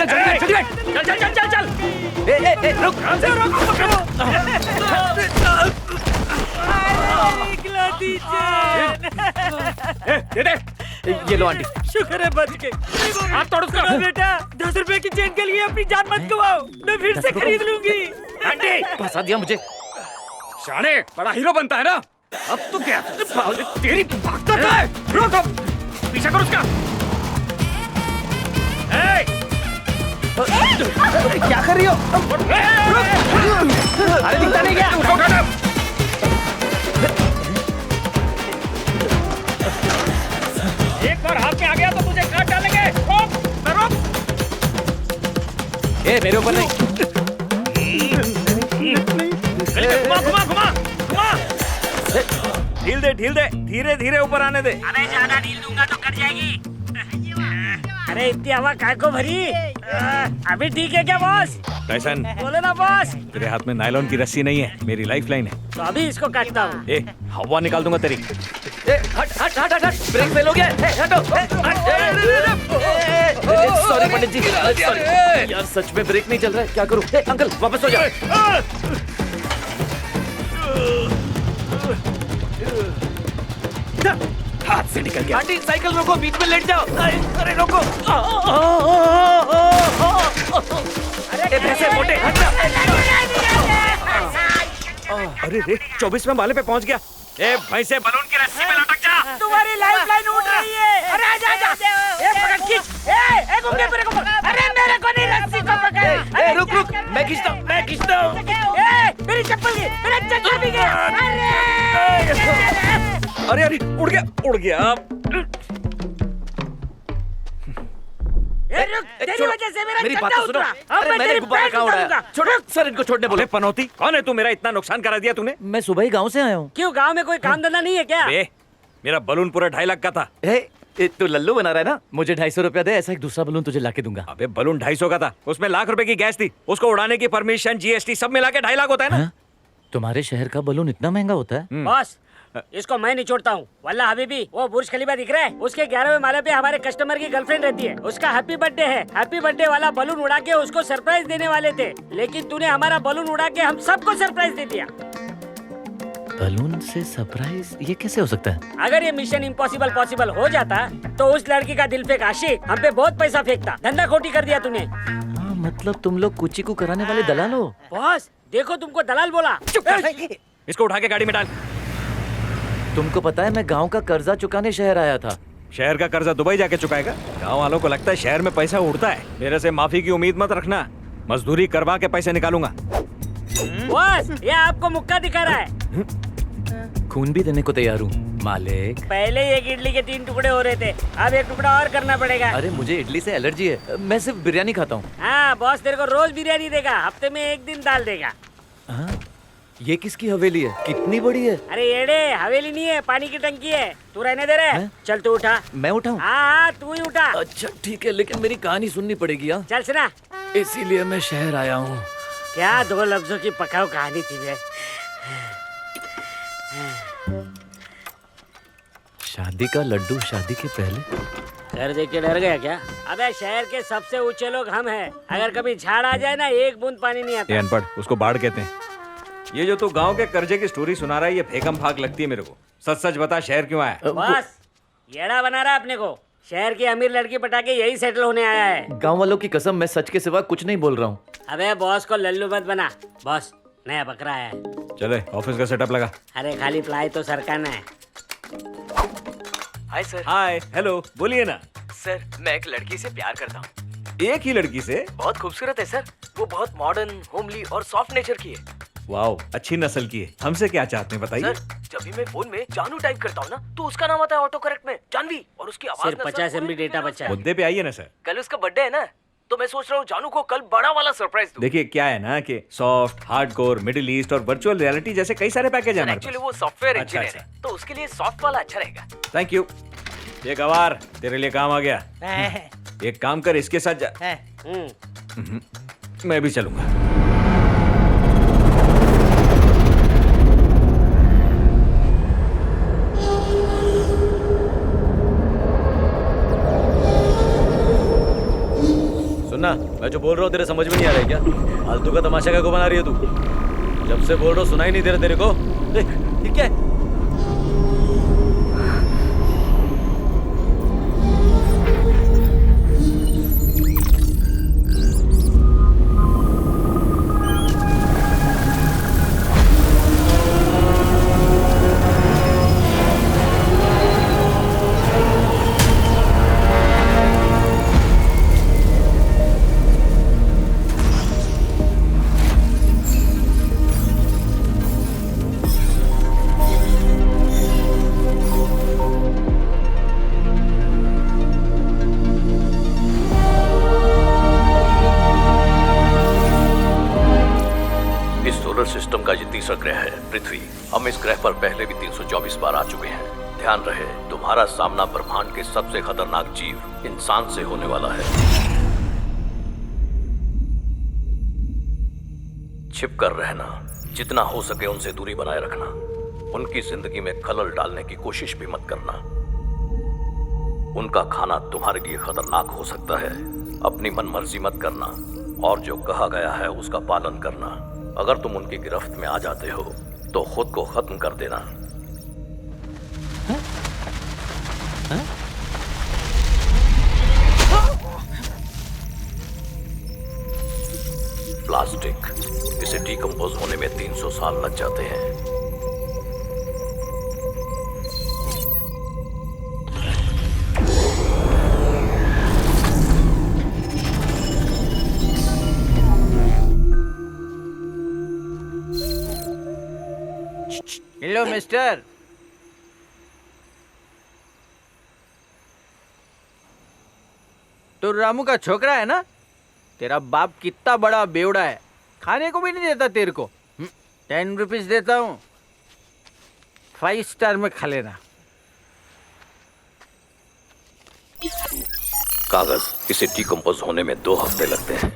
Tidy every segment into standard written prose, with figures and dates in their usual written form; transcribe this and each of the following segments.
चल जल्दी चल चल चल चल चल। ए रुक दे दे। ये लो आंटी। शुक्र है बच गए। हाथ तोड़ उसका। बेटा 10 रुपए की चेन के लिए अपनी जान मत गवाओ, मैं फिर से खरीद लूंगी। आंटी फंसा दिया मुझे। शाने बड़ा हीरो बनता है ना, अब तो क्या तेरी भागता है। रुक पीछा कर उसका। क्या कर रही हो? अरे दिखता नहीं क्या? एक बार हाथ में आ गया तो तुझे काट डालेंगे। रोक। ए मेरे ऊपर नहीं। घुमा। ढील दे, धीरे धीरे ऊपर आने दे। अबे ज्यादा ढील दूंगा तो कट जाएगी। अरे इतनी हवा काय को भरी? अभी ठीक है क्या बॉस? टाइसन बोलो ना बॉस। तेरे हाथ में नायलॉन की रस्सी नहीं है, मेरी लाइफ लाइन है। तो अभी इसको काटता हूँ। ए हवा निकाल दूंगा तेरी। हट ब्रेक फेल हो गया। हटो। सॉरी पंडित जी, सॉरी यार, सच में ब्रेक नहीं चल रहा है, क्या करूं? अंकल वापस हो जाओ। हाथ से निकल गया। आंटी साइकिल रोको, बीच में लेट जाओ। अरे रोको। अरे भैंसे मोटे हट जा। अरे रे 24वें वाले पे पहुंच गया। ए भैंसे बलून की रस्सी में लटक जा। तुम्हारी लाइफ लाइन उठ रही है। अरे आजा। ए पकड़ खींच। ए घूमने मेरे को। अरे मेरे को नहीं, रस्सी को पकड़। ए रुक, मैं खींचता हूँ। ए मेरी चप्पल की, मेरा चक्कर भी गया। अरे उड़ गया। तेरी वजह से मेरा मेरी बात चड्डा तो सुनो। उतरा। अरे मैंने गुब्बारा कहाँ उड़ाया? छोड़ो सर, इनको छोड़ने बोलो। पनौती कौन है तू? मेरा इतना नुकसान करा दिया तूने। मैं सुबह ही गांव से आया हूँ। क्यों, गांव में कोई काम धंधा नहीं है क्या? मेरा बलून पूरा 2.5 लाख का था। तू लल्लू बना रहा है ना? मुझे 250 रुपया दे, ऐसा एक दूसरा बलून तुझे लाके दूंगा। अबे बलून 250 का था, उसमें लाख रुपए की गैस थी, उसको उड़ाने की परमिशन, जीएसटी सब मिला के 2.5 लाख होता है ना। तुम्हारे शहर का बलून इतना महंगा होता है? बॉस इसको मैं नहीं छोड़ता हूँ। वल्ला हबीबी, वो बुर्ज खलीफा दिख रहा है, उसके 11वें माले पे हमारे कस्टमर की गर्लफ्रेंड रहती है। उसका हैप्पी बर्थडे है। हैप्पी बर्थडे वाला बलून उड़ा के उसको सरप्राइज देने वाले थे, लेकिन तूने हमारा बलून उड़ा के हम सबको सरप्राइज दे दिया। बलून से सरप्राइज, ये कैसे हो सकता है? अगर ये मिशन इम्पॉसिबल पॉसिबल हो जाता तो उस लड़की का दिल फेंक आशिक हम पे बहुत पैसा फेंकता। धंधा खोटी कर दिया तूने। हाँ, मतलब तुम लोग कुची को कराने वाले दलाल हो। बॉस देखो, तुमको दलाल बोला। इसको उठा के गाड़ी में डाल। तुमको पता है मैं गांव का कर्जा चुकाने शहर आया था। शहर का कर्जा दुबई जाके चुकाएगा? गांव वालों को लगता है शहर में पैसा उड़ता है। मेरे से माफी की उम्मीद मत रखना, मजदूरी करवा के पैसे निकालूंगा। बॉस ये आपको मुक्का दिखा रहा है। खून भी देने को तैयार हूँ मालिक। पहले एक इडली के 3 टुकड़े हो रहे थे, अब 1 टुकड़ा और करना पड़ेगा। अरे मुझे इडली से एलर्जी है, मैं सिर्फ बिरयानी खाता हूँ। हाँ बॉस तेरे को रोज बिरयानी देगा, हफ्ते में 1 दिन दाल देगा। हाँ? ये किसकी हवेली है? कितनी बड़ी है? अरे येड़े, हवेली नहीं है, पानी की टंकी है। तू रहने दे रहे। चल तू उठा। मैं उठाऊं? हाँ तू ही उठा। अच्छा ठीक है, लेकिन मेरी कहानी सुननी पड़ेगी। हाँ चल सुना। इसीलिए मैं शहर आया हूँ। क्या 2 लफ्जों की पकाओ कहानी थी वे। शादी का लड्डू शादी के पहले। घर देख के डर गया क्या? अबे शहर के सबसे ऊंचे लोग हम हैं। अगर कभी झाड़ आ जाए ना, 1 बूंद पानी नहीं आता। ये अनपढ़, उसको बाढ़ कहते हैं। ये जो तू गांव के कर्जे की स्टोरी सुना रहा है, ये फेकम फाक लगती है मेरे को। सच सच बता, शहर क्यों आया? बस येड़ा बना रहा अपने को। शहर की अमीर लड़की पटा के यही सेटल होने आया है। गांव वालों की कसम, मैं सच के सिवा कुछ नहीं बोल रहा हूँ। अबे बॉस को लल्लू मत बना। बॉस नया बकरा आया है। चले ऑफिस का सेटअप लगा। अरे खाली प्लाई तो सरकाना है। Hi sir. हाय हेलो, बोलिए ना। सर मैं एक लड़की से प्यार करता हूँ। एक ही लड़की से? बहुत खूबसूरत है सर, वो बहुत मॉडर्न, होमली और सॉफ्ट नेचर की है। वाओ, अच्छी नस्ल की है। हमसे क्या चाहते हैं बताइए? सर जब भी मैं फोन में जानू टाइप करता हूँ ना, तो उसका नाम आता है ऑटो करेक्ट में जानवी, और उसकी आवाज सिर्फ 50 MB डेटा बचा है। मुद्दे पे आइए ना सर। कल उसका बर्थडे है ना, तो मैं सोच रहा हूँ जानू को कल बड़ा वाला सरप्राइज दूं। देखिए क्या है ना कि सॉफ्ट, हार्डकोर, मिडिल ईस्ट और वर्चुअल रियलिटी जैसे कई सारे पैकेज हैं हमारे एक्चुअली पास। वो सॉफ्टवेयर अच्छा, इंजीनियर है, तो उसके लिए सॉफ्ट वाला अच्छा रहेगा। Thank you. ये गवार तेरे लिए काम आ गया। एक काम कर, इसके साथ जा। मैं भी चलूंगा। सुनना, क्या मैं जो बोल रहा हूँ तेरे समझ में नहीं आ रहा है क्या? फालतू का तमाशा क्या को बना रही है तू? जब से बोल रहा हूँ सुनाई नहीं दे रहा तेरे को? ये क्या है? सिस्टम का ये तीसरा ग्रह है पृथ्वी। हम इस ग्रह पर पहले भी 324 बार आ चुके हैं। ध्यान रहे तुम्हारा सामना ब्रह्मांड के सबसे खतरनाक जीव इंसान से होने वाला है। छिप कर रहना, जितना हो सके उनसे दूरी बनाए रखना, उनकी जिंदगी में खलल डालने की कोशिश भी मत करना। उनका खाना तुम्हारे लिए खतरनाक हो सकता है। अपनी मनमर्जी मत करना और जो कहा गया है उसका पालन करना। अगर तुम उनकी गिरफ्त में आ जाते हो तो खुद को खत्म कर देना। प्लास्टिक, इसे डिकम्पोज होने में 300 साल लग जाते हैं। हेलो मिस्टर, तू रामू का छोकरा है ना? तेरा बाप कितना बड़ा बेवड़ा है, खाने को भी नहीं देता तेरे को। 10 रुपीज देता हूँ, 5 स्टार में खा लेना। कागज, इसे डिकम्पोज होने में 2 हफ्ते लगते हैं।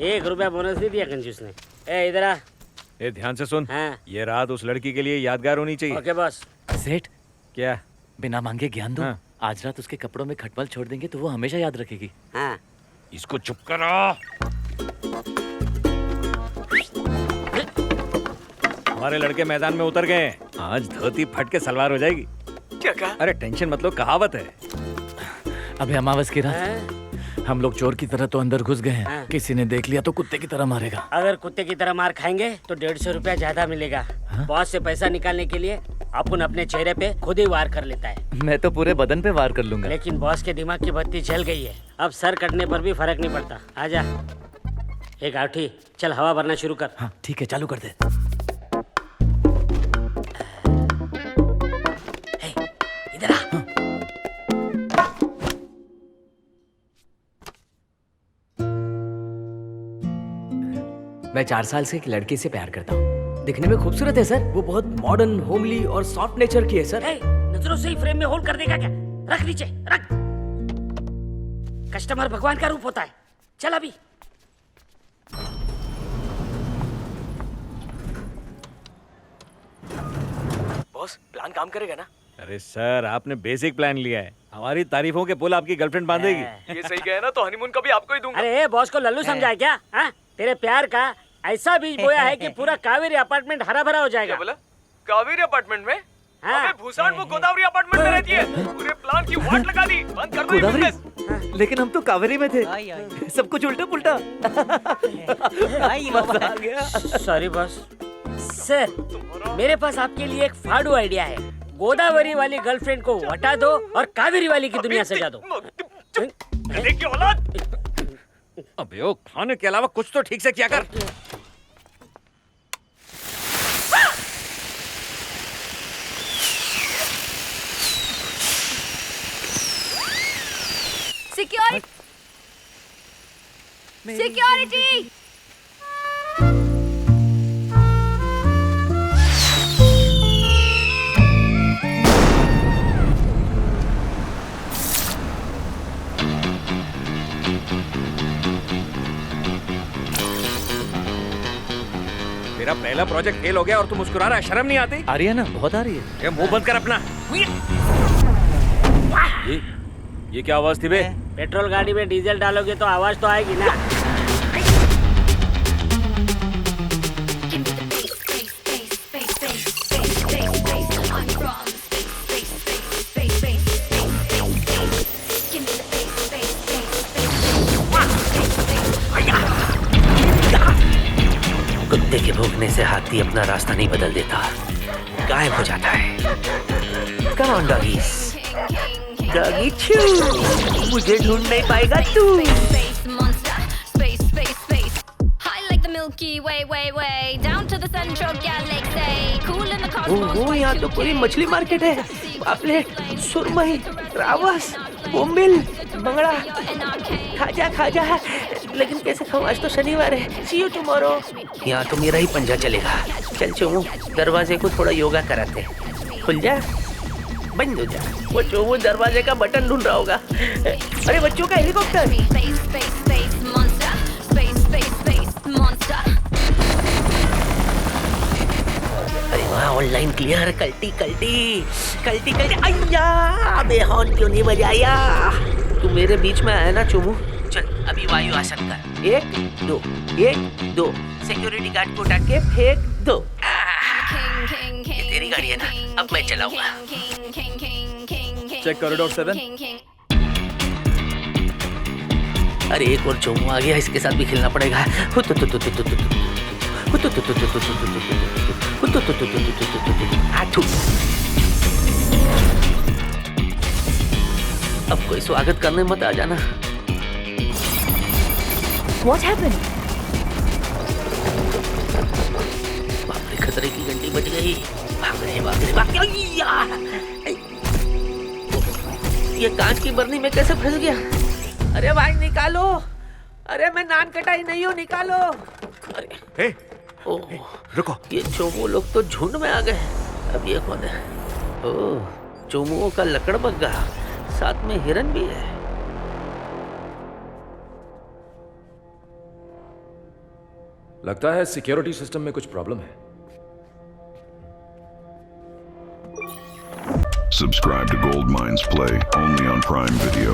1 रुपया बोनस नहीं दिया कंजूस ने। ए इधर आ। ए ध्यान से सुन। हाँ। ये रात उस लड़की के लिए यादगार होनी चाहिए। Okay boss. सेठ, क्या? बिना मांगे ज्ञान दो। हाँ। आज रात उसके कपड़ों में खटमल छोड़ देंगे तो वो हमेशा याद रखेगी। हाँ। इसको चुप करो। हमारे लड़के मैदान में उतर गए। आज धोती फट के सलवार हो जाएगी। क्या कहा? अरे टेंशन मत लो, कहावत है। अबे अमावस की रात हाँ? हम लोग चोर की तरह तो अंदर घुस गए हैं। हाँ। किसी ने देख लिया तो कुत्ते की तरह मारेगा। अगर कुत्ते की तरह मार खाएंगे तो 150 रुपया ज्यादा मिलेगा। बॉस से पैसा निकालने के लिए अपन अपने चेहरे पे खुद ही वार कर लेता है, मैं तो पूरे बदन पे वार कर लूंगा। लेकिन बॉस के दिमाग की बत्ती जल गई है। अब सर कटने पर भी फर्क नहीं पड़ता। आजा, एक आठी, चल हवा भरना शुरू कर। हाँ ठीक है, चालू कर दे। इधर आ। मैं 4 साल से एक लड़की से प्यार करता हूँ। दिखने में खूबसूरत है सर, वो बहुत मॉडर्न, होमली और सॉफ्ट नेचर की है सर। ए, नजरों से ही फ्रेम में होल्ड कर देगा क्या? रख नीचे, रख। कस्टमर भगवान का रूप होता है। चल अभी। बॉस, प्लान काम करेगा ना? अरे सर, आपने बेसिक प्लान लिया है। हमारी तारीफों के पुल आपकी गर्लफ्रेंड बांधेगी। ये सही गया ना, तो हनीमून का भी आपको ही दूंगा। अरे बॉस को लल्लू समझा है क्या? हाँ? तेरे प्यार का ऐसा बीज बोया है कि पूरा कावेरी अपार्टमेंट हरा भरा हो जाएगा। बोला? कावेरी अपार्टमेंट में? हाँ। अबे भूसान वो गोदावरी अपार्टमेंट में रहती है। पूरे प्लान की वाट लगा दी, बंद कर दो ये गोदावरी? बिजनेस। लेकिन हम तो कावेरी में थे। सब कुछ उल्टा पुल्टा। मजा आ गया। Sorry boss. सर, मेरे पास आपके लिए एक फाड़ू आइडिया है। गोदावरी वाली गर्लफ्रेंड को हटा दो और कावेरी वाली की दुनिया सजा दो। देखिए औलाद, अबे ओ, खाने के अलावा कुछ तो ठीक से किया कर। सिक्योरिटी! तेरा पहला प्रोजेक्ट फेल हो गया और तू मुस्कुरा रहा है, शर्म नहीं आती? आ रही है ना, बहुत आ रही है। ये मुंह बंद कर अपना। ये क्या आवाज थी बे? पेट्रोल गाड़ी में डीजल डालोगे तो आवाज तो आएगी ना। कुत्ते के भौंकने से हाथी अपना रास्ता नहीं बदल देता, गायब हो जाता है। Come on, doggies. Doggy chew. मुझे ढूंढ नहीं पाएगा तू। ओहो, यहाँ तो पूरी मछली मार्केट है। पापलेट, सुरमई, रावस, बोम्बिल, बंगड़ा। खा जा। लेकिन कैसे खाऊं? आज तो शनिवार है। See you tomorrow. यहाँ तो मेरा ही पंजा चलेगा। चल चोमू, दरवाजे को थोड़ा योगा कराते। खुल जा, बंद हो जा। वो चोमू दरवाजे का बटन ढूंढ रहा होगा। अरे बच्चों का हेलीकॉप्टर। अरे वाह, ऑनलाइन क्लियर। कल्टी। अय्या, अबे हॉर्न क्यों नहीं बजाया? तू मेरे बीच में आया ना चोमू। चल अभी वायु आसन कर। 1 2 सिक्योरिटी गार्ड को उठा के फेंक दो। ये तेरी गाड़ी है ना, अब मैं चलाऊंगा। Check corridor 7। अरे एक और चोमू आ गया, इसके साथ भी खेलना पड़ेगा। अब कोई स्वागत करने मत आ जाना। What happened? बाप रे, खतरे की घंटी बज गई। भाग रहे। ये कांच की बरनी में कैसे फंस गया? अरे भाई निकालो। अरे मैं नान कटाई नहीं हूँ, निकालो। अरे ओह, रुको। ये चोमू लोग तो झुंड में आ गए। अब ये कौन है? ओह, चोमुओं का लकड़बग्गा, साथ में हिरन भी है। लगता है सिक्योरिटी सिस्टम में कुछ प्रॉब्लम है। Subscribe to Gold Mines Play only on Prime Video.